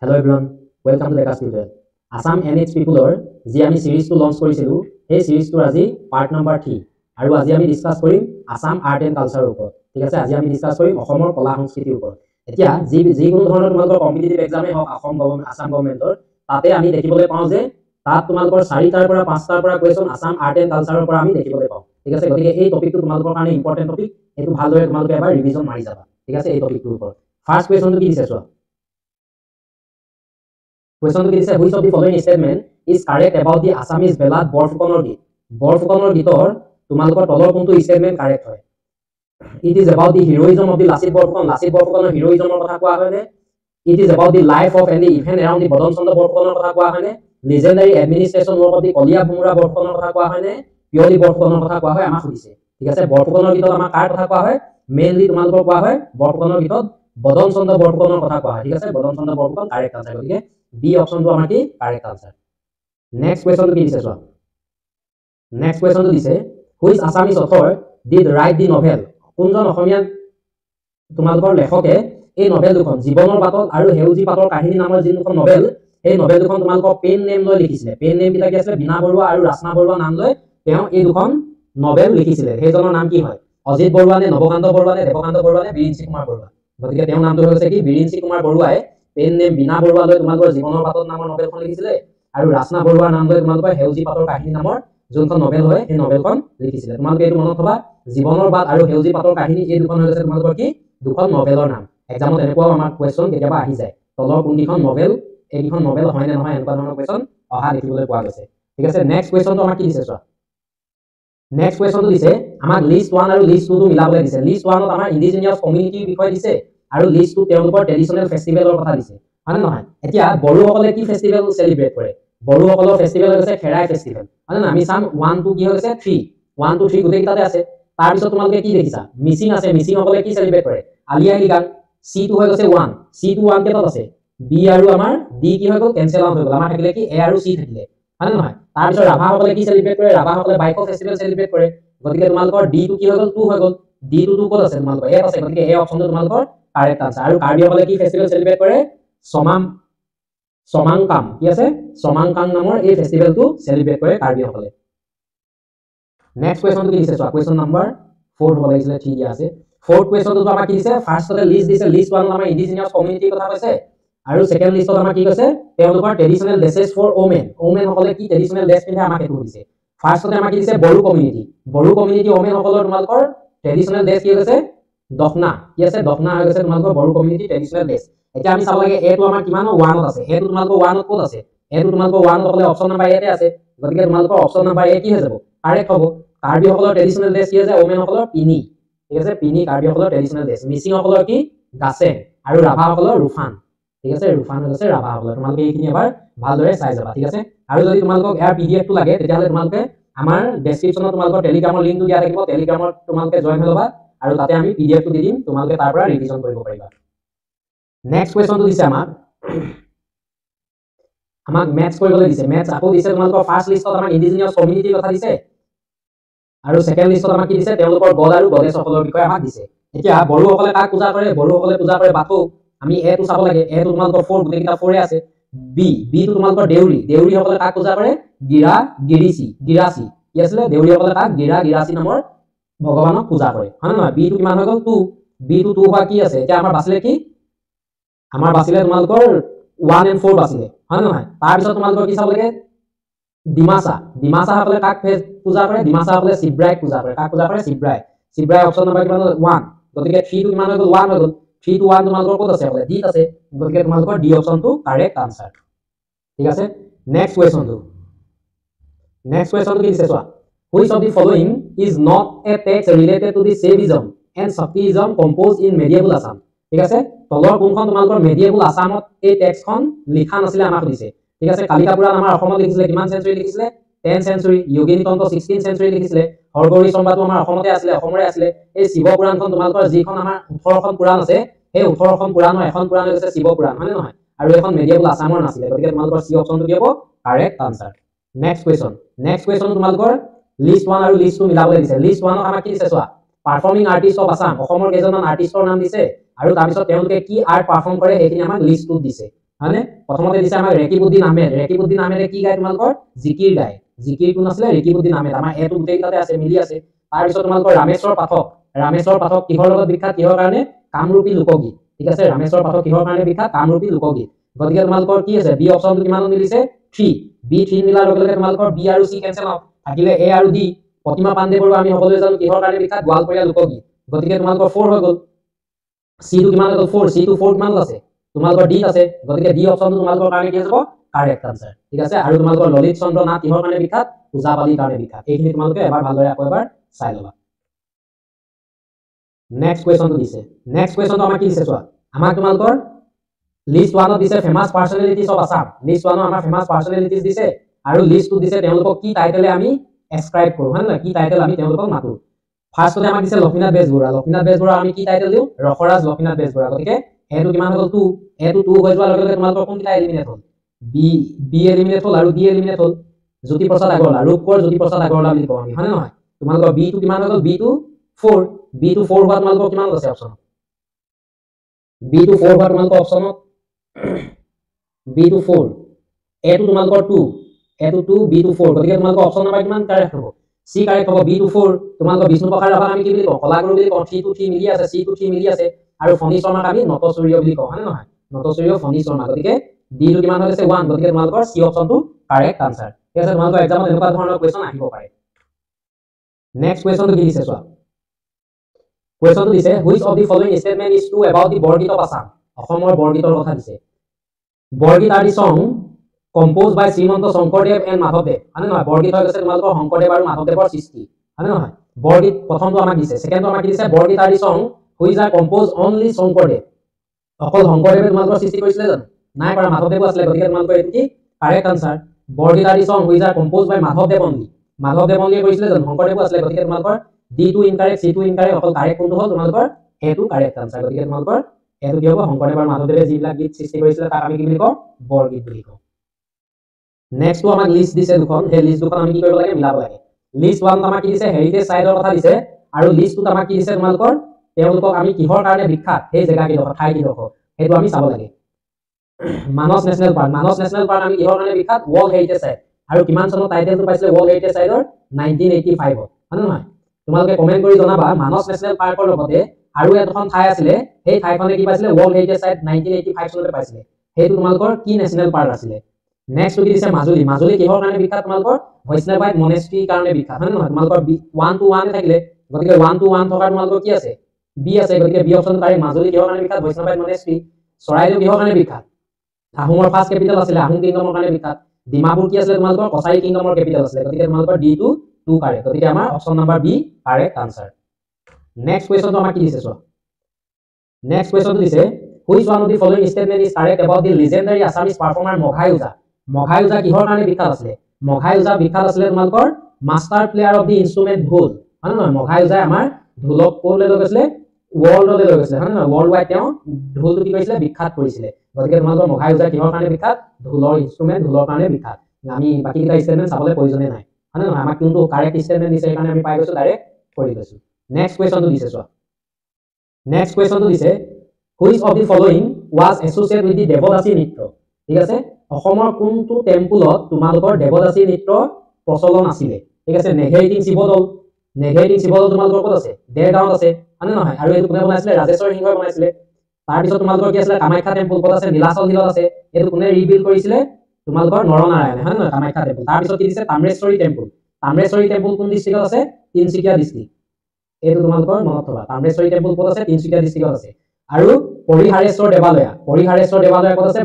Hello everyone, welcome to the class tutorial. Assam and its people or যি আমি series to launch কৰিছিলো এই series to আজি part number 3 আৰু আজি আমি ডিসকাস কৰিম Assam art and culture ওপৰত ঠিক আছে আজি আমি ডিসকাস কৰিম অসমৰ কলা সংস্কৃতিৰ ওপৰত এতিয়া যি কোনো ধৰণৰ তোমালোকৰ কম্পিটিটিভ এক্সামে হওক আসাম গভৰ্ণমেণ্টৰ তাতে আমি দেখিবলৈ পাওঁ যে তাত তোমালোকৰ 4টাৰ পৰা 5টাৰ পৰা কোৱেশ্চন আসাম আৰ্ট এণ্ড কালচাৰৰ পৰা আমি দেখিবলৈ পাওঁ ঠিক আছে গতিকে এই টপিকটো তোমালোকৰ কাৰণে ইম্পৰ্টেন্ট টপিক এটো ভালদৰে তোমালোকে এবাৰ ৰিভিজন মাৰি যাবা ঠিক আছে এই টপিকটোৰ ওপৰত ফাৰ্স্ট কোৱেশ্চনটো কি দিছে চোৱা Question to this which of the following statement is correct about the Assamese ballad Borfukonor Git? Borfukonor Gitor তোমালোকৰ তলৰ কোনটো statement correct হয় It is about the heroism of the Lasit Borfukonor heroismৰ কথা কোৱা হয়নে It is about the life of and the event around the Bodon Chandra Borfukonor কথা কোৱা হয়নে Legendary administration work of the Kolia Bumra Borfukonor কথা কোৱা হয়নে Purely Borfukonor কথা কোৱা হয় আমাক সুধিছে ঠিক আছে Borfukonor Gitor আমাৰ কাৰ কথা কোৱা হয় মেইনলি তোমালোকৰ কোৱা হয় Borfukonor Gitor Bodon Chandra Borfukonor কথা কোৱা হয় ঠিক আছে Bodon Chandra Borfukon correct answer গতিকে B option to amaki correct answer. Next question to this one. Next question to this which Assamese author did write the novel? Kunjon Asamian তোমালোকৰ লেখকে এই novel দুখন জীৱনৰ বাটত আৰু হেউজি পাতৰ কাহিনী নামৰ যিখন নভেল এই নভেল দুখন তোমালোকৰ পেন নেম লৈ লিখিছিলে পেন নেম বিলাক আছে বিনা বৰুৱা আৰু ৰাচনা বৰুৱা নাম লৈ তেওঁ এই দুখন নভেল লিখিছিলে সেইজনৰ নাম কি হয় অজিত বৰুৱা নে নৱকান্ত বৰুৱা নে দেৱকান্ত বৰুৱা নে বিৰিঞ্চি কুমাৰ বৰুৱা গতিকে তেওঁৰ নামটো হৈছে কি বিৰিঞ্চি কুমাৰ বৰুৱাই পেন নেম বিনা বৰুৱা লৈ তোমালোকৰ জীৱনৰ বাটত নামৰ নভেলখন লিখিছিলে আৰু ৰাচনা বৰুৱাৰ নাম লৈ তোমালোকৰ হেউজি পাতৰ কাহিনী নামৰ যোনখন নভেল হয় এই নভেলখন লিখিছিলে তোমালোকে এইটো মনত থবা জীৱনৰ বাট আৰু হেউজি পাতৰ কাহিনী এই দুখন হৈছে তোমালোকৰ কি দুখন নভেলৰ নাম এক্সামত এনেকুৱা আমাৰ কোৱেশ্চন কেতিয়াবা আহি যায় তলৰ কোনখন নভেল এইখন নভেল হয় নে নহয় এনেকুৱা ধৰণৰ কোৱেশ্চন অহা দেখিবলৈ পোৱা গৈছে ঠিক আছে নেক্সট কোৱেশ্চনটো আমাক কি দিছে চোৱা নেক্সট কোৱেশ্চনটো দিছে আমাক লিষ্ট 1 আৰু লিষ্ট 2 টো মিলাবলৈ দিছে লিষ্ট 1 ত আমাৰ ইন্ডিজিনিয়াছ কমিউনিটিৰ বিষয় দিছে আৰু লিষ্ট 2 তেওঁলোকৰ ট্ৰেডিশনেল ফেষ্টিভেলৰ কথা দিছে হয় নহয় এতিয়া বড়োসকলে কি ফেষ্টিভেল সেলিব্ৰেট কৰে বড়োসকলৰ ফেষ্টিভেল হৈছে খেৰাই ফেষ্টিভেল হয় না আমি চাম 1 2 কি হৈছে 3 1 2 3 গোটেইটাতে আছে তাৰ পিছত তোমালোকে কি দেখিছা মিচিং আছে মিচিংসকলে কি সেলিব্ৰেট কৰে আলি আই লিগাং C2 হৈ গৈছে 1 C2 1 কেটত আছে B আৰু আমাৰ D কি হৈ গ'ল কেনসেল আউট হৈ গ'ল আমাৰ থাকিলে কি A আৰু C থাকিলে হয় না নহয় তাৰ পিছত ৰাভাসকলে কি সেলিব্ৰেট কৰে ৰাভাসকলে বাইক ফেষ্টিভেল সেলিব্ৰেট কৰে গতিকে তোমালোকৰ D2 কি হৈ গ'ল 2 হৈ গ'ল D2 ক'ত আছে তোমালোকৰ A আছে গতিকে A অপচনটো তোমালোকৰ কাৰেক্ট আনসাৰ আৰু কাৰ্বিসকলে কি ফেষ্টিভেল সেলিব্ৰেট কৰে সমাংকাম কি আছে সমাংকাম নামৰ এই ফেষ্টিভেলটো সেলিব্ৰেট কৰে কাৰ্বিসকলে নেক্সট কোৱেশ্চনটো কি দিছে চোৱা কোৱেশ্চন নম্বৰ 4 হ'ব লাগিছিলে 3 দিয়া আছে फोर्थ क्वेश्चन तो আমাৰ কি দিছে ফাৰ্ষ্টতে লিষ্ট দিছে লিষ্ট 1 আমাৰ ইন্ডিজিনিয়াছ কমিউনিটি কথা কৈছে আৰু সেকেন্ড লিষ্টত আমাৰ কি কৈছে তেওঁলোকৰ traditional dresses for women women সকলে কি ট্ৰেডিশনেল ড্ৰেছ পিন্ধে আমাক এটো দিছে ফাৰ্ষ্টতে আমাৰ কি দিছে বড়ো কমিউনিটি ওমেন সকলৰ তোমালোকৰ ট্ৰেডিশনেল ড্ৰেছ কি হৈছে দখনা কি আছে দখনা হৈ গৈছে তোমালোকৰ বড়ো কমিউনিটি ট্ৰেডিশনেল ড্ৰেছ এতিয়া আমি চাব লাগে এটো আমাৰ কিমান 1 ত আছে এটো তোমালোকৰ 1 ত ক'ত আছে এটো তোমালোকৰ 1 ত হ'লে অপচন নম্বৰ এতে আছে গতিকে তোমালোকৰ অপচন নম্বৰ এ কি হৈ যাব কাৰেক্ট হ'ব কাৰ্বি সকলৰ ট্ৰেডিশনেল ড্ৰেছ কি আছে ওমেন সকলৰ পিনি ঠিক আছে পিনি কাৰ্বিসকলৰ ট্ৰেডিশনেল ড্ৰেছ মিচিংসকলৰ কি গাছে আৰু ৰাভাসকলৰ ৰুফান ঠিক আছে ৰুফান হৈছে ৰাভাসকলৰ তোমালোকে এইখিনি এবাৰ ভালদৰে চাই যাবা ঠিক আছে আৰু যদি তোমালোকক ইয়াৰ পিডিএফ টো লাগে তেতিয়াহলে তোমালোকে আমাৰ ডেসক্ৰিপচনত তোমালোকৰ টেলিগ্ৰামৰ লিংকটো দিয়া থাকিব টেলিগ্ৰামত তোমালোকে জয়েন হৈ ল'বা আৰু তাতে আমি পিডিএফ টো দি দিম তোমালোকে তাৰ পৰা ৰিভিজন কৰিব পাৰিবা নেক্সট কোৱেশ্চনটো দিছে আমাক মেথছ কৰিবলৈ দিছে মেথছ আকৌ দিছে তোমালোকৰ ফাৰ্স্ট লিষ্টত আমাক ইন্ডিজিনিয়াছ কমিউনিটিৰ কথা দিছে আৰু সেকেন্ড লিষ্টত আমাক কি দিছে তেওঁলোকৰ গড আৰু গডেছসকলৰ বিষয়ে আমাক দিছে এতিয়া বড়োসকলে কাক পূজা কৰে বড়োসকলে পূজা কৰে বাথৌ আমি এ টো চাব লাগে এ টো তোমালোকৰ 4 গোটেইটা 4 আছে বি টো তোমালোকৰ দেউৰীসকলে কাক পূজা কৰে গিৰাচি কি আছিল দেউৰীসকলে কাক গিৰাচি নামৰ ভগৱানক পূজা কৰে হয় না নহয় বি টো কিমান হৈ গ'ল 2 বি টো 2 হোৱা কি আছে এতিয়া আমাৰ বাছিলে কি আমাৰ বাছিলে তোমালোকৰ 1 and 4 বাছিলে হয় না নহয় তাৰ পিছত তোমালোকৰ কি চাব লাগে ডিমাসা সকলে কাক পূজা কৰে ডিমাসা সকলে শিৱৰায়ক পূজা কৰে কাক পূজা কৰে শিৱৰায় অপচন নম্বৰ কিমান 1 গতিকে 3 টো কিমান হৈ গ'ল 1 হৈ গ'ল 3 to 1 তোমালোকৰ ক'ত আছে হ'লে ডি আছে গতিকে তোমালোকৰ ডি অপচনটো কাৰেক্ট আনসাৰ ঠিক আছে নেক্সট কোৱেশ্চনটো কি দিছে চোৱা which of the following is not a text related to the Shaivism and Shaktism composed in medieval Assam ঠিক আছে তলৰ কোনখন তোমালোকৰ medieval আসামত এই টেক্সটখন লিখা নাছিলে আমাক দিছে ঠিক আছে কালিকা পুৰাণ আমাৰ অসমত লিখিছিলে কিমান সেঞ্চুৰী লিখিছিলে 10th century যোগিনী তন্ত্ৰ 16th century লিখিছিলে হৰগৌৰী সম্বাদটো আমাৰ অসমতে আছিলে অসমৰে আছিলে এই শিৱ পুৰাণখন তোমালোকৰ যিখন আমাৰ 18খন পুৰাণ আছে এই 18খন পুৰাণৰ এখন পুৰাণ হৈছে শিৱ পুৰাণ হয় নহয় আৰু এখন medieval আসামৰ নাছিলে গতিকে তোমালোকৰ সি অপচনটো কি হ'ব কাৰেক্ট আনসাৰ নেক্সট কোৱেশ্চন তোমালোকৰ লিষ্ট 1 আৰু লিষ্ট 2 মিলাবলৈ দিছে লিষ্ট 1 আমাক কি দিছে চোৱা পাৰফৰ্মিং আৰ্টিষ্ট অফ আসাম অসমৰ কেইজনমান আৰ্টিষ্টৰ নাম দিছে আৰু তাৰ পিছত তেওঁলোকে কি আৰ্ট পাৰফৰ্ম কৰে সেইখিনি আমাক লিষ্ট 2 দিছে হয়নে প্ৰথমতে দিছে আমাৰ ৰেকিবউদ্দিন আহমেদে কি গায় তোমালোকৰ জিকিৰ গায় জিকিৰ কোন আছিল ৰেকিবউদ্দিন আহমেদ আমাৰ এটো গোটেই তাতে আছে মিলি আছে তাৰ পিছত তোমালোকৰ ৰামেশ্বৰ পাঠক কিহৰ লগত বিখ্যাত কিহৰ কাৰণে কামৰূপী লোকগীত ঠিক আছে ৰামেশ্বৰ পাঠক কিহৰ কাৰণে বিখ্যাত কামৰূপী লোকগীত গতিকে তোমালোকৰ কি আছে বি অপচনটো কিমান মিলিছে 3 B3 মিলাৰ লগে লগে তোমালোকৰ B আৰু C কেনসেল হ'ব থাকিলে A আৰু D প্ৰতিমা পাণ্ডে বৰুৱা আমি সকলোৱে জানো কিহৰ কাৰণে বিখ্যাত গোৱালপৰীয়া লোকগীত গতিকে তোমালোকৰ 4 হৈ গ'ল C টো কিমান হৈ গ'ল 4 C টো 4 কিমান আছে তোমালোকৰ D আছে গতিকে D অপচনটো তোমালোকৰ কাৰণে কি হ'ব কাৰেক্ট আনসাৰ ঠিক আছে আৰু তোমালোকৰ ললিত চন্দ্ৰ নাথ কিহৰ কাৰণে বিখ্যাত পূজাবালীৰ কাৰণে বিখ্যাত এইখিনি তোমালোকে এবাৰ ভালদৰে আকৌ এবাৰ চাই ল'বা নেক্সট কোৱেশ্চনটো দিছে নেক্সট কোৱেশ্চনটো আমাৰ কি দিছে চোৱা আমাক তোমালোকৰ লিষ্ট 1 দিছে ফেমাস পাৰ্সোনালিটিজ অফ আসাম লিষ্ট 1 আমাৰ ফেমাস পাৰ্সোনালিটিজ দিছে আৰু লিষ্ট 2 দিছে তেওঁলোকক কি টাইটেলে আমি এসক্ৰাইব কৰো হয় না কি টাইটেল আমি তেওঁলোকক মাতো ফাৰ্ষ্টতে আমাক দিছে লক্ষ্মীনাথ বেজবৰুৱা আমি কি টাইটেল দিও ৰখৰাজ লক্ষ্মীনাথ বেজবৰুৱা গতিকে এটো কিমান হ'ল 2 এটো 2 হৈ যোৱাৰ লগে লগে তোমালোকৰ কোনটা এলিমিনেট হ'ল বি এলিমিনেট হ'ল আৰু ডি এলিমিনেট হ'ল জ্যোতিপ্ৰসাদ আগৰৱালা ৰূপকৰ জ্যোতিপ্ৰসাদ আগৰৱালা বুলি কওঁ আমি হয় নহয় তোমালোকৰ বি টো কিমান হ'ল বি টো 4 বি টো 4 হোৱা তোমালোকৰ কিমান আছে অপচন বি টো 4 হোৱা তোমালোকৰ অপচনত বি টো 4 এ টো তোমালোকৰ 2 এ টো 2 বি টো 4 গতিকে তোমালোকৰ অপচন নাম্বাৰ কিমান কাৰেক্ট হ'ব সি কাৰেক্ট হ'ব বি টো 4 তোমালোকৰ বিষ্ণু প্ৰসাদ ৰাভাক আমি কি বুলি কওঁ কলাগুৰু বুলি কওঁ 3 টো 3 মিলি আছে সি টো 3 মিলি আছে আৰু ফণী শৰ্মাক আমি নটসূৰ্য বুলি কওঁ হয় নহয় নটসূৰ্য ফণী শৰ্মা গতিকে ডি টো কিমান হৈছে 1 গতিকে তোমালোকৰ সি অপচনটো কাৰেক্ট আনসাৰ ঠিক আছে তোমালোকৰ এক্সামত এনেকুৱা ধৰণৰ কোৱেশ্চন আহিব পাৰে নেক্সট কোৱেশ্চনটো কি দিছে চোৱা কোৱেশ্চনটো দিছে which of the following statement is true about the Borgeet of Assam অসমৰ বৰগীতৰ কথা দিছে বৰগীত R the song composed by Srimanta Sankardev and মাধৱদেৱ মানে নহয় বৰগীত হৈ গৈছে তোমালোকৰ শংকৰদেৱ আৰু মাধৱদেৱৰ সৃষ্টি মানে নহয় বৰগীত প্ৰথমটো আমাক দিছে সেকেন্ডটো আমাক দিছে বৰগীত R the song which are compose only Sankardev অকল শংকৰদেৱে তোমালোকৰ সৃষ্টি কৰিছিলে জানো নাই পৰা মাধৱদেৱো আছিলে গতিকে তোমালোকৰ এইটো কি correct answer Borgeet R the song which are compose বাই মাধৱদেৱ অনলি কৰিছিলে জানো শংকৰদেৱো আছিলে গতিকে তোমালোকৰ ডি টো ইনকাৰেক্ট সি টো ইনকাৰেক্ট অকল কাৰেক্ট কোনটো হ'ল তোমালোকৰ এ টো কাৰেক্ট আনসাৰ গতিকে তোমালোকৰ এটো কি হ'ব শংকৰদেৱ আৰু মাধৱদেৱে যিবিলাক গীত সৃষ্টি কৰিছিলে তাক আমি কি বুলি কওঁ বৰগীত বুলি কওঁ নেক্সটটো আমাক লিষ্ট দিছে দুখন হে লিষ্ট দুখন আমি কি কৰিব লাগে মিলাব লাগে লিষ্ট 1 আমাক কি দিছে হেৰিটেজ সাইটৰ কথা দিছে আৰু লিষ্ট 2 আমাক কি দিছে তোমালোকৰ তেওঁলোকক আমি কিহৰ কাৰণে বিখ্যাত সেই জেগা কি ঠাই কি হেতু আমি চাব লাগে মানস নেশনেল পাৰ্ক আমি কিহৰ কাৰণে বিখ্যাত ওয়াৰ্ল্ড হেৰিটেজ সাইট আৰু কিমান চনত টাইটেলটো পাইছিলে ওয়াৰ্ল্ড হেৰিটেজ সাইটৰ 1985 হয় নহয় তোমালোকে কমেন্ট কৰি জনাবা মানস নেশনেল পাৰ্কৰ লগতে আৰু এখন ঠাই আছিলে সেই ঠাইখনে কি পাইছিলে ওয়াৰ্ল্ড হেৰিটেজ সাইট 1985 চনতে পাইছিলে হেতু তোমালোকৰ কি নেশনেল পাৰ্ক আছিলে নেক্সট কি দিছে মাজুলী কিহৰ কাৰণে বিখ্যাত তোমালোকৰ বৈষ্ণৱাইট মনেষ্ট্ৰি কাৰণে বিখ্যাত হয় নহয় তোমালোকৰ 1 to 1 থাকিলে গতিকে 1 to 1 থকাৰ তোমালোকৰ কি আছে বি আছে গতিকে বি অপচন কাৰে মাজুলী কিহৰ কাৰণে বিখ্যাত বৈষ্ণৱাইট মনেষ্ট্ৰি চৰাইদেউ কিহৰ কাৰণে বিখ্যাত আহোমৰ ফাৰ্ষ্ট কেপিটেল আছিলে আহোম কিংডমৰ কাৰণে বিখ্যাত ডিমাপুৰ কি আছিলে তোমালোকৰ কছাৰী কিংডমৰ কেপিটেল আছিলে গতিকে তোমালোকৰ ডি টো 2 কাৰে গতিকে আমাৰ option number B correct answer next কোৱেশ্চনটো আমাৰ কি দিছে চোৱা নেক্সট কোৱেশ্চনটো দিছে which one of the following statement is correct about the legendary Assamese performer Moghai Oja কিহৰ কাৰণে বিখ্যাত আছিলে মঘাই ওজা বিখ্যাত আছিলে তোমালোকৰ মাষ্টাৰ প্লেয়াৰ অফ দি ইনস্ট্ৰুমেন্ট ঢোল হয় নহয় মঘাই ওজাই আমাৰ ঢোলক ক'লৈ লৈ গৈছিলে ৱৰ্ল্ডলৈ লৈ গৈছিলে হয় নহয় ৱৰ্ল্ড ওয়াইড তেওঁ ঢোলটো কি কৰিছিলে বিখ্যাত কৰিছিলে গতিকে তোমালোকৰ মঘাই ওজা কিহৰ কাৰণে বিখ্যাত ঢোলৰ ইনস্ট্ৰুমেন্ট ঢোলৰ কাৰণে বিখ্যাত আমি বাকি কিটা স্টেটমেন্ট চাবলৈ প্ৰয়োজনে নাই হয় নহয় আমাক কিন্তু কাৰেক্ট স্টেটমেন্ট দিছে সেইকাৰণে আমি পাই গৈছো ডাইৰেক্ট কৰি গৈছো নেক্সট কোৱেশ্চনটো দিছে চোৱা নেক্সট কোৱেশ্চনটো দিছে which of the following was associated with the devadasi নৃত্য ঠিক আছে অসমৰ কোনটো টেম্পলত তোমালোকৰ দেৱদাসী নৃত্য প্ৰচলন আছিলে ঠিক আছে নেঘেৰিটিং শিৱদৌল তোমালোকৰ ক'ত আছে দেৰগাঁৱত আছে হয় নহয় আৰু এইটো কোনে বনাইছিলে ৰাজেশ্বৰ সিংহই বনাইছিলে তাৰ পিছত তোমালোকৰ কি আছিলে কামাখ্যা টেম্পল ক'ত আছে নীলাচল হিলত আছে এইটো কোনে ৰিবিল্ড কৰিছিলে তোমালোকৰ নৰনাৰায়ণে হয় নহয় কামাখ্যা টেম্পল তাৰ পিছত কি দিছে তাম্ৰেশ্বৰী টেম্পল কোন ডিস্ট্ৰিক্টত আছে তিনচুকীয়া ডিস্ট্ৰিক্ট এইটো তোমালোকৰ মনত থবা তাম্ৰেশ্বৰী টেম্পল ক'ত আছে তিনচুকীয়া ডিস্ট্ৰিক্টত আছে আৰু পৰিহাৰেশ্বৰ দেৱালয় ক'ত আছে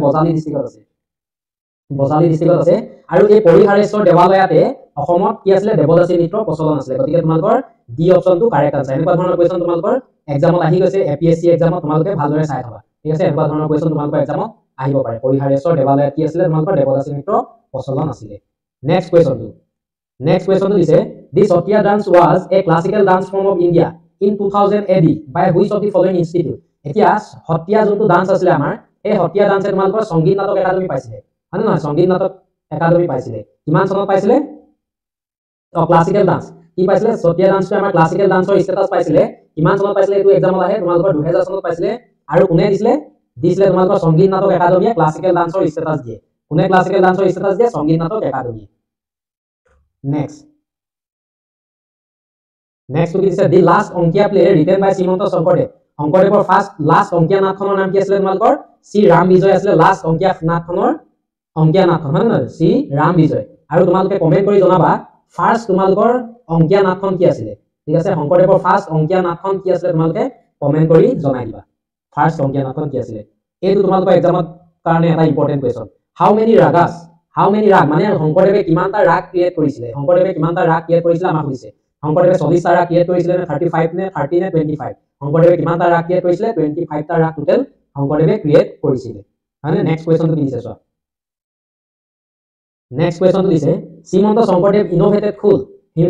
বজালী ডিস্ট্ৰিক্টত আছে আৰু এই পৰিহাৰেশ্বৰ দেৱালয়তে অসমত কি আছিলে দেৱদাসী নৃত্য প্ৰচলন আছিলে গতিকে তোমালোকৰ ডি অপচনটো কাৰেক্ট আছে এনেকুৱা ধৰণৰ কোৱেশ্চন তোমালোকৰ এক্সামত আহি গৈছে এপিএসসি এক্সামত তোমালোকে ভালদৰে চাই থবা ঠিক আছে এনেকুৱা ধৰণৰ কোৱেশ্চন তোমালোকৰ এক্সামত আহিব পাৰে পৰিহাৰেশ্বৰ দেৱালয়ত কি আছিলে তোমালোকৰ দেৱদাসী নৃত্য প্ৰচলন আছিলে নেক্সট কোৱেশ্চনটো দিছে the Sattriya dance was a classical dance form of India in 2000 AD by which of the following institute এতিয়া সত্ৰীয়া যোনটো ডান্স আছিলে আমাৰ এই সত্ৰীয়া ডান্সে তোমালোকৰ সংগীত নাটক একাডেমি পাইছিলে হয় নহয় সংগীত নাটক একাডেমি পাইছিলে কিমান চনত পাইছিলে ক্লাসিক্যাল ডান্স কি পাইছিলে সত্ৰীয়া ডান্সটো আমাৰ ক্লাসিক্যাল ডান্সৰ ষ্টেটাস পাইছিলে কিমান চনত পাইছিলে এইটো এক্সামত আহে তোমালোকৰ 2000 চনত পাইছিলে আৰু কোনে দিছিলে দিছিলে তোমালোকৰ সংগীত নাটক একাডেমিয়ে ক্লাছিকেল ডান্সৰ ষ্টেটাছ দিয়ে কোনে ক্লাছিকেল ডান্সৰ ষ্টেটাছ দিয়ে সংগীত নাটক একাডেমি নেক্সট কি দিছে the last Ankiya play written বাই শ্ৰীমন্ত শংকৰদেৱৰ ফাৰ্ষ্ট লাষ্ট অংকিয়া নাটখনৰ নাম কি আছিল তোমালোকৰ শ্ৰী ৰাম বিজয় আছিল লাষ্ট অংকিয়া নাটখন হয় নহয় শ্ৰী ৰাম বিজয় আৰু তোমালোকে কমেন্ট কৰি জনাবা ফাৰ্ষ্ট তোমালোকৰ অংকিয়া নাটখন কি আছিল ঠিক আছে শংকৰদেৱৰ ফাৰ্ষ্ট অংকিয়া নাটখন কি আছিল তোমালোকে কমেন্ট কৰি জনাই দিবা ফাৰ্ষ্ট অংকিয়া নাটখন কি আছিল এইটো তোমালোকৰ এক্সামত কাৰণে এটা ইম্পৰ্টেন্ট কোৱেশ্চন হাউ মেনি ৰাগ মানে শংকৰদেৱে কিমানটা ৰাগ ক্ৰিয়েট কৰিছিলে আমাক সুধিছে শংকৰদেৱে 40টা ৰাগ ক্ৰিয়েট কৰিছিলে নে 35 নে 30 নে 25 শংকৰদেৱে কিমানটা ৰাগ ক্ৰিয়েট কৰিছিলে 25টা ৰাগ টোটেল শংকৰদেৱে ক্ৰিয়েট কৰিছিলে মানে নেক্সট কোৱেশ্চনটো কি দিছে চোৱা নেক্সট কোৱেশ্চনটো দিছে শ্ৰীমন্ত শংকৰদেৱ ইনোভেটেড খোল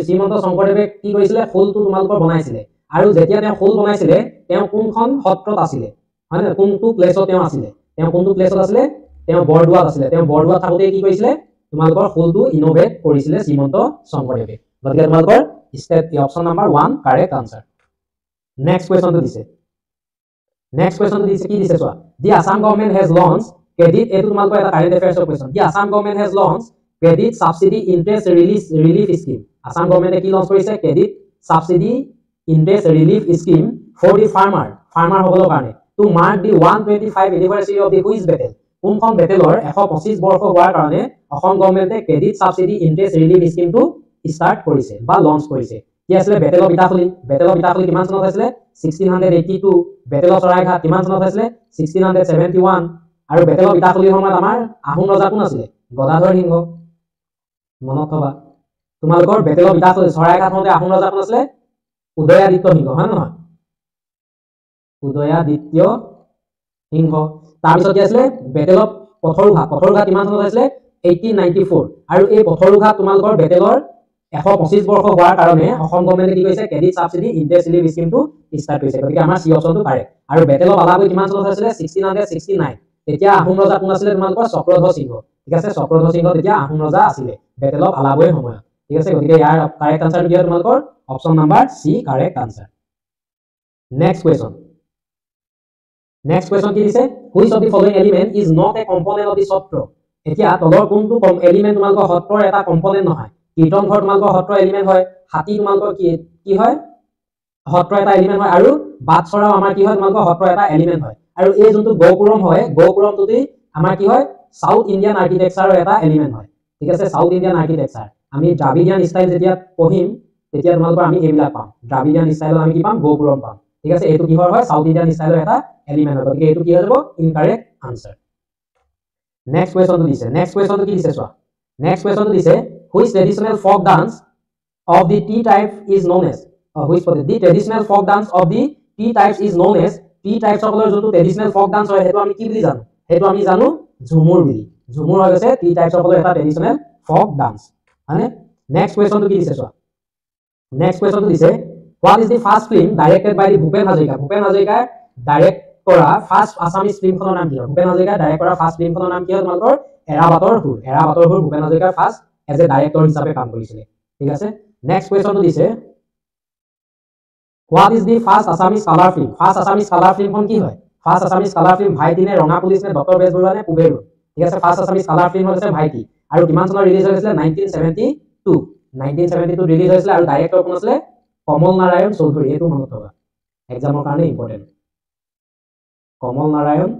শ্ৰীমন্ত শংকৰদেৱে কি কৰিছিলে খোলটো তোমালোকৰ বনাইছিলে আৰু যেতিয়া তেওঁ খোল বনাইছিলে তেওঁ কোনখন সত্ৰত আছিলে হয় না কোনটো প্লেছত তেওঁ আছিলে তেওঁ বৰদোৱাত আছিলে তেওঁ বৰদোৱাত থাকোতে কি কৰিছিলে তোমালোকৰ খোলটো ইনোভেট কৰিছিলে শ্ৰীমন্ত শংকৰদেৱে গতিকে তোমালোকৰ step option number 1 correct answer next কোৱেশ্চনটো দিছে কি দিছে চোৱা the Assam government has launch credit এটো তোমালোকৰ এটা কাৰেন্ট এফেয়াৰ্ছৰ question the Assam government has launch credit subsidy interest relief scheme Assam গভৰ্ণমেণ্টে কি লঞ্চ কৰিছে credit subsidy interest relief scheme for the farmer সকলৰ কাৰণে to mark the 125 anniversary of the which battle কোনখন বেটেলৰ 125 বৰ্ষ হোৱাৰ কাৰণে অসম গভৰ্ণমেণ্টে ক্ৰেডিট সাবসিডি ইন্টাৰেষ্ট ৰিলিফ স্কিমটো স্টাৰ্ট কৰিছে বা লঞ্চ কৰিছে কি আছিল বেটেল অফ ইটাখুলি কিমান চনত আছিল 1682 বেটেল অফ চৰাইঘাট কিমান চনত আছিল 1671 আৰু বেটেল অফ ইটাখুলিৰ সময়ত আমাৰ আহোম ৰজা কোন আছিল গদাধৰ সিংহ মনত থবা তোমালোকৰ বেটেল অফ ইটাখুলি চৰাইঘাট হওঁতে আহোম ৰজা কোন আছিল উদয়াদিত্য সিংহ হয় নহয় উদয়াদিত্য সিংহ তাৰপিছত কি আছিল বেটেল অফ পথৰুঘাট কিমান চনত আছিল 1894 আৰু এই পথৰুঘাট তোমালোকৰ বেটেলৰ 125 বৰ্ষ হোৱাৰ কাৰণে অসম গভৰ্ণমেণ্টে কি কৰিছে ক্ৰেডিট সাবসিডি ইন্টাৰেষ্ট ৰিলিফ স্কিমটো স্টাৰ্ট কৰিছে গতিকে আমাৰ সি অপচনটো কাৰেক্ট আৰু বেটেল অফ আলাবৈ কিমান চনত আছিল 1669 তেতিয়া আহোম ৰজা কোন আছিল তোমালোকৰ চক্ৰধ্বজ সিংহ ঠিক আছে চক্ৰধ্বজ সিংহ তেতিয়া আহোম ৰজা আছিল বেটেল অফ আলাবৈ সময়ত ঠিক আছে গতিকে ইয়াৰ কাৰেক্ট আনসাৰটো কি হয় তোমালোকৰ option number C correct answer next question কি দিছে which of the following element is not a component of the Sattra এতিয়া তলৰ কোনটো এলিমেন্ট তোমালোকৰ সত্ৰৰ এটা কম্পোনেন্ট নহয় কীৰ্তন ঘৰ তোমালোকৰ সত্ৰ এলিমেন্ট হয় হাতী তোমালোকৰ কি হয় সত্ৰ এটা এলিমেন্ট হয় আৰু বাটচৰাও আমাৰ কি হয় তোমালোকৰ সত্ৰ এটা এলিমেন্ট হয় আৰু এই যোনটো গৌপুৰম হয় গৌপুৰমটোতে আমাৰ কি হয় সাউথ ইন্ডিয়ান আৰ্কিটেকচাৰৰ এটা এলিমেন্ট হয় ঠিক আছে সাউথ ইন্ডিয়ান আৰ্কিটেকচাৰ আমি দ্ৰাবিডিয়ান স্টাইল যেতিয়া পঢ়িম তেতিয়া তোমালোকৰ আমি এইবিলাক পাম দ্ৰাবিডিয়ান স্টাইলত আমি কি পাম গৌপুৰম পাম ঠিক আছে এইটো কি হয় সাউথ ইন্ডিয়ান স্টাইলৰ এটা এলিমেন্ট হয় গতিকে এইটো কি হৈ যাব ইনকাৰেক্ট আনসাৰ নেক্সট কোৱেশ্চনটো কি দিছে চোৱা নেক্সট কোৱেশ্চনটো দিছে which traditional folk dance of the T type is known as the traditional folk dance of the T types is known as T types সকলৰ যোনটো traditional folk dance হয় হেতু আমি কি বুলি জানো হেতু আমি জানো ঝুমুৰ বুলি ঝুমুৰ হৈ গৈছে T types সকলৰ এটা traditional folk dance মানে নেক্সট কোৱেশ্চনটো কি দিছে চোৱা নেক্সট কোৱেশ্চনটো দিছে what is the first film directed by the Bhupen Hazarika direct কৰা ফাৰ্ষ্ট আসামিজ ফিল্মখনৰ নাম কি হয় ভূপেন হাজৰিকা ডাইৰেক্ট কৰা ফাৰ্ষ্ট ফিল্মখনৰ নাম কি হয় তোমালোকৰ এৰাবাটৰ হুৰ ভূপেন হাজৰিকাৰ ফাৰ্ষ্ট এজ এ ডাইৰেক্টৰ হিচাপে কাম কৰিছিলে ঠিক আছে নেক্সট কোৱেশ্চনটো দিছে what is the first assamese color film কি হয় ফাৰ্ষ্ট আসামিজ কালাৰ ফিল্ম ভাইটি নে ৰঙা পুলিচ নে ডক্টৰ বেজবৰুৱা নে পুবেৰু ঠিক আছে ফাৰ্ষ্ট আসামিজ কালাৰ ফিল্ম হৈছে ভাইটি আৰু কিমান চনত ৰিলিজ হৈছিল 1972 ৰিলিজ হৈছিল আৰু ডাইৰেক্টৰ কোন আছিল কমল নাৰায়ণ চৌধুৰী এটো মনত থবা এক্সামৰ কাৰণে ইম্পৰ্টেন্ট কমল নাৰায়ণ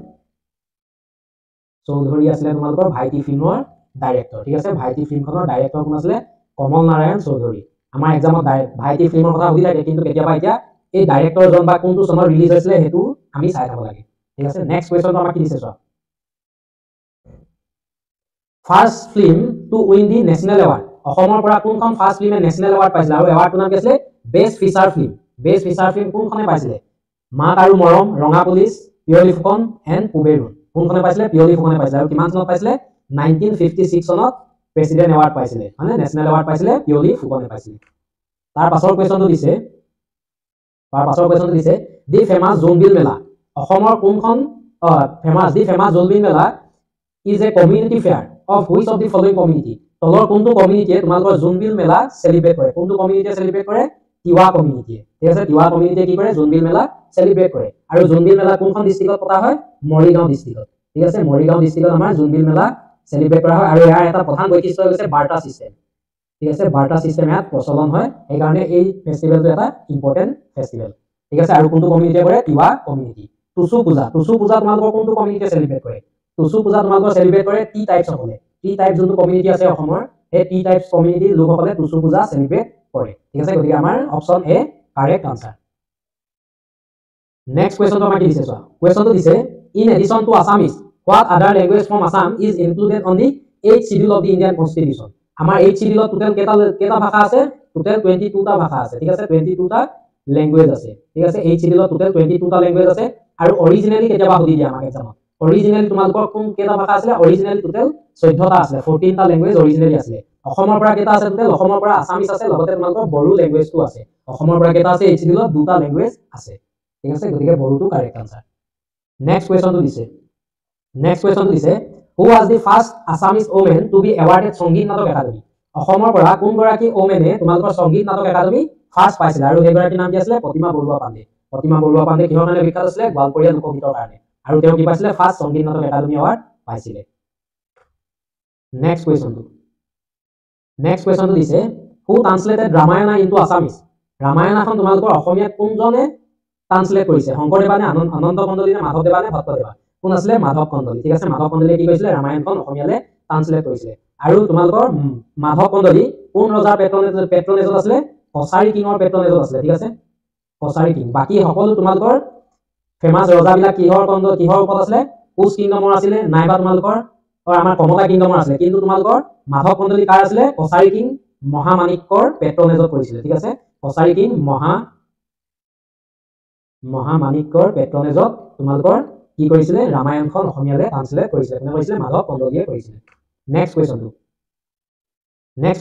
চৌধুৰী আছিল তোমালোকৰ ভাইটি ফিল্মৰ ডাইৰেক্টৰ ঠিক আছে ভাইটি ফিল্মখনৰ ডাইৰেক্টৰ কোন আছিল কমল নাৰায়ণ চৌধুৰী আমাৰ এক্সামত ভাইটি ফিল্মৰ কথা সুধি থাকে কিন্তু কেতিয়াবা এতিয়া এই ডাইৰেক্টৰ জন বা কোনটো চনৰ ৰিলিজ হৈছিল হেতু আমি চাই থাকব লাগে ঠিক আছে নেক্সট কোৱেশ্চনটো আমাৰ কি দিছে চোৱা first film to win the national award অসমৰ পৰা কোনখন ফাৰ্ষ্ট ফিল্মে নেশনেল এৱাৰ্ড পাইছিল আৰু এৱাৰ্ডটোৰ নাম কি আছিল বেষ্ট ফিচাৰ ফিল্ম কোনখনে পাইছিলে মাত আৰু মৰম ৰঙা পুলিচ পিয়লি ফুকন এণ্ড পুবেৰু কোনখনে পাইছিলে পিয়লি ফুকনে পাইছিলে আৰু কিমান চনত পাইছিলে 1956 চনত প্ৰেসিডেন্ট এৱাৰ্ড পাইছিলে মানে নেশনেল এৱাৰ্ড পাইছিলে পিয়লি ফুকনে পাইছিলে তাৰ পাছৰ কোৱেশ্চনটো দিছে দি ফেমাস জোনবিল মেলা অসমৰ কোনখন the famous Jonbeel Mela is a community fair of which of the following community তলৰ কোনটো কমিউনিটিয়ে তোমালোকৰ জোনবিল মেলা সেলিব্ৰেট কৰে কোনটো কমিউনিটিয়ে সেলিব্ৰেট কৰে তিৱা কমিউনিটিয়ে ঠিক আছে তিৱা কমিউনিটিয়ে কি কৰে জোনবিল মেলা সেলিব্ৰেট কৰে আৰু জোনবিল মেলা কোনখন ডিস্ট্ৰিক্টত পতা হয় মৰিগাঁও ডিস্ট্ৰিক্টত ঠিক আছে মৰিগাঁও ডিস্ট্ৰিক্টত আমাৰ জোনবিল মেলা সেলিব্ৰেট কৰা হয় আৰু ইয়াৰ এটা প্ৰধান বৈশিষ্ট্য হৈছে বাৰ্তা সিস্টেম ঠিক আছে বাৰ্তা সিস্টেম ইয়াত প্ৰচলন হয় এই কাৰণে এই ফেষ্টিভেলটো এটা ইম্পৰ্টেন্ট ফেষ্টিভেল ঠিক আছে আৰু কোনটো কমিউনিটিয়ে কৰে তিৱা কমিউনিটি টুসু পূজা তোমালোকৰ কোনটো কমিউনিটিয়ে সেলিব্ৰেট কৰে টুসু পূজা তোমালোকৰ সেলিব্ৰেট কৰে টি টাইপছ সকলে টি টাইপ যোনটো কমিউনিটি আছে অসমৰ এই টি টাইপছ কমিউনিটি লোকসকলে টুসু পূজা সেলিব্ৰেট কৰে ঠিক আছে গতিকে আমাৰ option A correct answer next কোৱেশ্চনটো আমাৰ কি দিছে চোৱা কোৱেশ্চনটো দিছে in addition to Assamese what other language from Assam is included on the 8th schedule of the Indian Constitution আমাৰ 8th schedule total কেটা ভাষা আছে total 22 টা ভাষা আছে ঠিক আছে 22 টা ল্যাঙ্গুৱেজ আছে ঠিক আছে 8th schedule total 22 টা ল্যাঙ্গুৱেজ আছে আৰু অৰিজিনালি কেতিয়াবা সুধি দিয়া আমাক এক্সামত অৰিজিনালি তোমালোকৰ কোন কেটা ভাষা আছে অৰিজিনালি total 14 টা আছে 14 টা ল্যাঙ্গুৱেজ অৰিজিনালি আছে অসমৰ পৰা কেটা আছে total অসমৰ পৰা আসামিজ আছে লগতে তোমালোকৰ বড়ো ল্যাঙ্গুৱেজটো আছে অসমৰ পৰা কেটা আছে 8th schedule দুটা ল্যাঙ্গুৱেজ আছে ঠিক আছে গতিকে বড়োটো কাৰেক্ট আনসাৰ নেক্সট কোৱেশ্চনটো দিছে who was the first Assamese woman to be awarded Sangit Natok Academy অসমৰ পৰা কোন গৰাকী ওমেনে তোমালোকৰ সংগীত নাটক একাডেমি ফাৰ্স্ট পাইছিল আৰু এই গৰাকী নাম কি আছিল প্ৰতিমা বৰুৱা পাণ্ডে কিহৰ কাৰণে বিখ্যাত আছিল গোৱালপৰীয়া লোকগীতৰ কাৰণে আৰু তেওঁ কি পাইছিল ফাৰ্স্ট সংগীত নাটক একাডেমি এৱাৰ্ড পাইছিল নেক্সট কোৱেশ্চনটো দিছে who translated Ramayana into Assamese ৰামায়ণখন তোমালোকৰ অসমীয়াত কোনজনে ট্ৰান্সলেট কৰিছে শংকৰদেৱানে আনন্দ কন্দলি নে মাধৱদেৱানে ভট্টদেৱা কোন আছিল মাধৱ কন্দলি ঠিক আছে মাধৱ কন্দলিয়ে কি কৰিছিল ৰামায়ণখন অসমীয়ালে ট্ৰান্সলেট কৰিছিল আৰু তোমালোকৰ মাধৱ কন্দলি কোন ৰজাৰ পেট্ৰনেজত আছিল কছাৰী কিঙৰ পেট্ৰনেজত আছিল ঠিক আছে কছাৰী কিং বাকি সকলো তোমালোকৰ ফেমাস ৰজাবিলাক কিহৰ ওপৰত আছিল কোচ কিংডমৰ আছিল নাইবা তোমালোকৰ আমাৰ কমলা কিংডমৰ আছিল কিন্তু তোমালোকৰ মাধৱ কন্দলি কাৰ আছিল কছাৰী কিং মহামাণিক্যৰ পেট্ৰনেজত কৰিছিল ঠিক আছে কছাৰী কিং মহামাণিক্যৰ পেট্ৰনেজত তোমালোকৰ কি কৰিছিল ৰামায়ণখন অসমীয়ালে ট্ৰান্সলেট কৰিছিল কোনে কৰিছিল মাধৱ কন্দলিয়ে কৰিছিল নেক্সট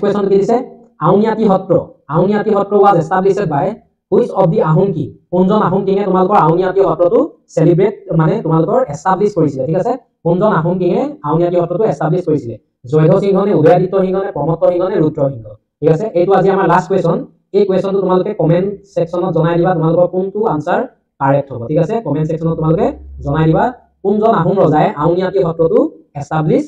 কোৱেশ্চন কি দিছে আউনিয়াতি সত্ৰ was established by which of the Ahom king কোনজন আহোম কিঙে তোমালোকৰ আউনিয়াতি সত্ৰটো সেলিব্ৰেট মানে তোমালোকৰ এস্টাবলিশ কৰিছিল ঠিক আছে কোনজন আহোম কিঙে আউনিয়াতি সত্ৰটো এস্টাবলিশ কৰিছিল জয়ধ্ব সিংহ নে উদয়াদিত্য সিংহ নে প্ৰমত্ত সিংহ নে ৰুদ্ৰ সিংহ ঠিক আছে এইটো আজি আমাৰ লাষ্ট কোৱেশ্চন এই কোৱেশ্চনটো তোমালোকে কমেন্ট সেকশনত জনাই দিবা তোমালোকৰ কোনটো আনসাৰ কাৰেক্ট হ'ব ঠিক আছে কমেন্ট সেকশনত তোমালোকে জনাই দিবা কোনজন আহোম ৰজাই আউনিয়াতি সত্ৰটো এস্টাবলিশ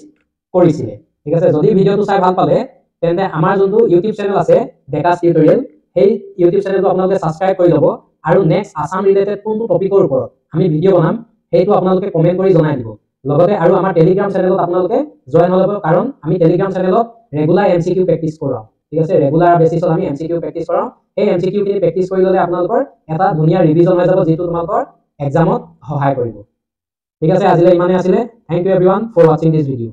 কৰিছিল ঠিক আছে যদি ভিডিওটো চাই ভাল পালে তেন্তে আমাৰ যোনটো ইউটিউব চেনেল আছে ডেকাস টিউটৰিয়েল সেই ইউটিউব চেনেলটো আপোনালোকে সাবস্ক্ৰাইব কৰি ল'ব আৰু নেক্সট আসাম ৰিলেটেড কোনটো টপিকৰ ওপৰত আমি ভিডিও বনাম সেইটো আপোনালোকে কমেন্ট কৰি জনাই দিব লগতে আৰু আমাৰ টেলিগ্ৰাম চেনেলত আপোনালোকে জয়েন হ'ব কাৰণ আমি টেলিগ্ৰাম চেনেলত ৰেগুলাৰ এমসিকিউ প্ৰেক্টিছ কৰাও ঠিক আছে ৰেগুলাৰ বেসিছত আমি এমসিকিউ প্ৰেক্টিছ কৰাও এই এমসিকিউ খিনি প্ৰেক্টিছ কৰি ল'লে আপোনালোকৰ এটা ধুনীয়া ৰিভিজন হৈ যাব যেটো তোমালোকৰ এক্সামত সহায় কৰিব ঠিক আছে আজিলৈ ইমানে আছিল thank you everyone for watching this video